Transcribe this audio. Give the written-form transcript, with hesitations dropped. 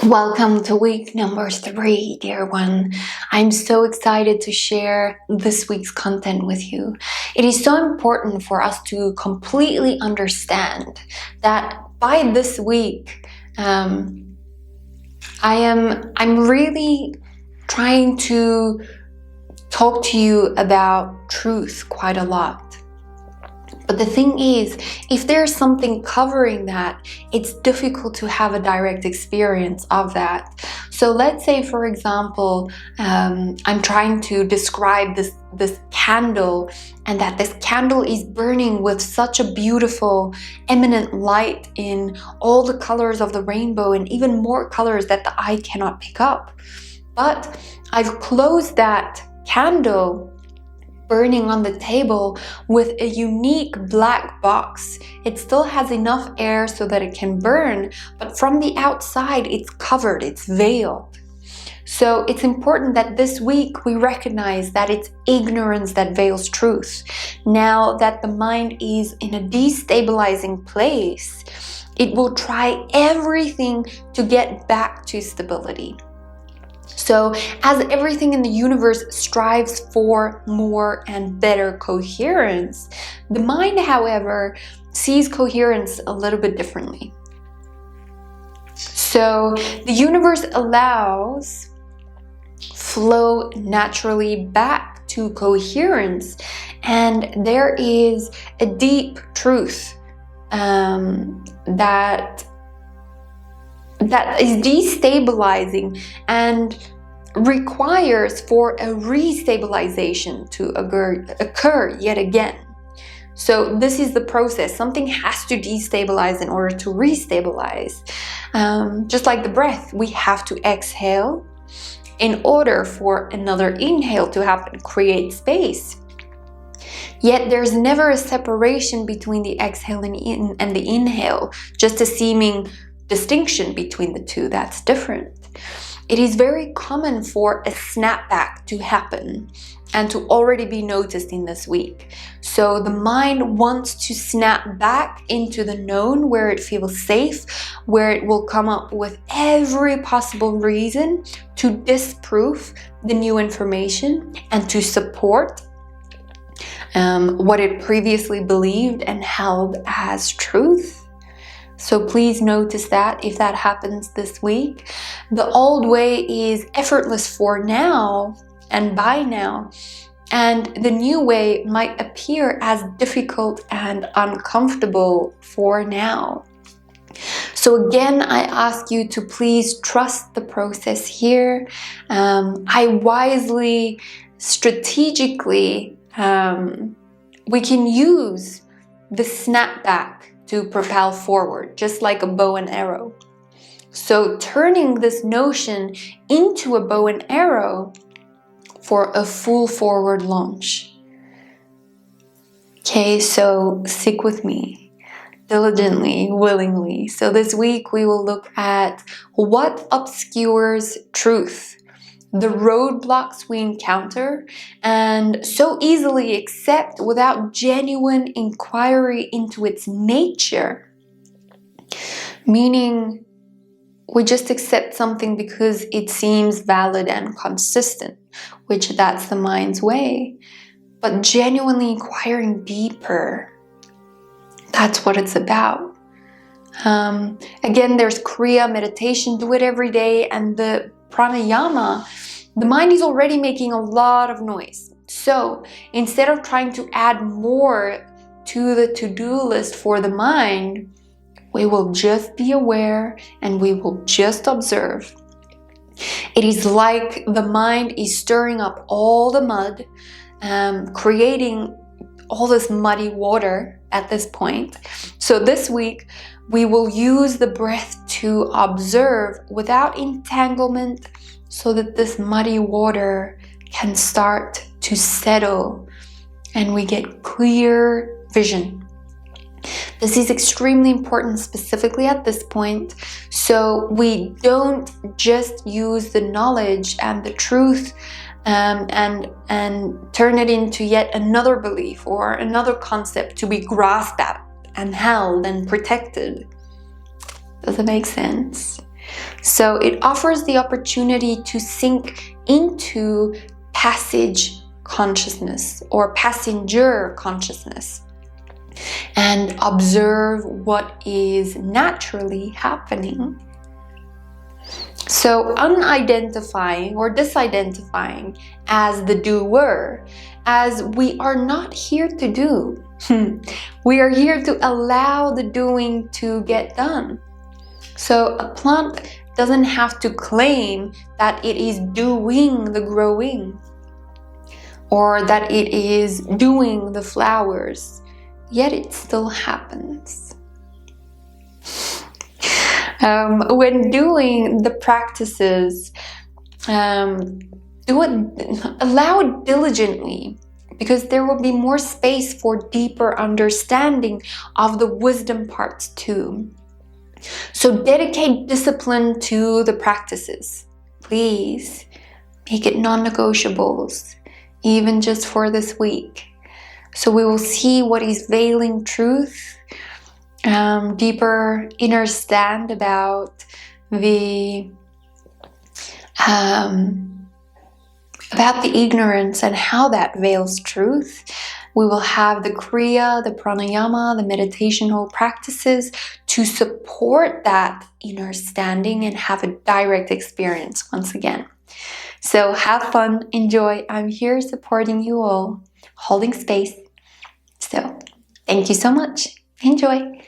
Welcome to week number 3, dear one. I'm so excited to share this week's content with you. It is so important for us to completely understand that by this week, I'm really trying to talk to you about truth quite a lot. But the thing is, if there's something covering that, it's difficult to have a direct experience of that. So let's say, for example, I'm trying to describe this candle, and that this candle is burning with such a beautiful, eminent light in all the colors of the rainbow, and even more colors that the eye cannot pick up. But I've closed that candle burning on the table with a unique black box. It still has enough air so that it can burn, but from the outside it's covered, it's veiled. So it's important that this week we recognize that it's ignorance that veils truth. Now that the mind is in a destabilizing place, it will try everything to get back to stability. So as everything in the universe strives for more and better coherence, the mind, however, sees coherence a little bit differently. So the universe allows flow naturally back to coherence, and there is a deep truth that is destabilizing and requires for a restabilization to occur yet again. So this is the process. Something has to destabilize in order to restabilize. Just like the breath, we have to exhale in order for another inhale to happen, create space. Yet there's never a separation between the exhale and the inhale, just a seeming distinction between the two. That's different. It is very common for a snapback to happen and to already be noticed in this week. So the mind wants to snap back into the known, where it feels safe, where it will come up with every possible reason to disprove the new information and to support what it previously believed and held as truth. So please notice that if that happens this week. The old way is effortless for now and by now, and the new way might appear as difficult and uncomfortable for now. So again, I ask you to please trust the process here. I wisely, strategically, we can use the snapback to propel forward, just like a bow and arrow. So turning this notion into a bow and arrow for a full forward launch. Okay, so stick with me diligently, willingly. So this week we will look at what obscures truth, the roadblocks we encounter and so easily accept without genuine inquiry into its nature. Meaning, we just accept something because it seems valid and consistent, which that's the mind's way. But genuinely inquiring deeper, that's what it's about. Again, there's Kriya meditation, do it every day, and the pranayama, the mind is already making a lot of noise. So instead of trying to add more to the to-do list for the mind, we will just be aware and we will just observe. It is like the mind is stirring up all the mud, creating all this muddy water at this point. So this week, we will use the breath to observe without entanglement so that this muddy water can start to settle and we get clear vision. This is extremely important specifically at this point, so we don't just use the knowledge and the truth and turn it into yet another belief or another concept to be grasped at and held and protected. Does it make sense? So it offers the opportunity to sink into passage consciousness or passenger consciousness and observe what is naturally happening. So unidentifying or disidentifying as the doer, as we are not here to do. We are here to allow the doing to get done. So a plant doesn't have to claim that it is doing the growing or that it is doing the flowers, yet it still happens. When doing the practices, allow it diligently, because there will be more space for deeper understanding of the wisdom parts too. So dedicate discipline to the practices. Please make it non-negotiables, even just for this week. So we will see what is veiling truth, deeper understand about the ignorance and how that veils truth. We will have the Kriya, the Pranayama, the meditational practices to support that understanding and have a direct experience once again. So have fun, enjoy. I'm here supporting you all, holding space. So thank you so much. Enjoy.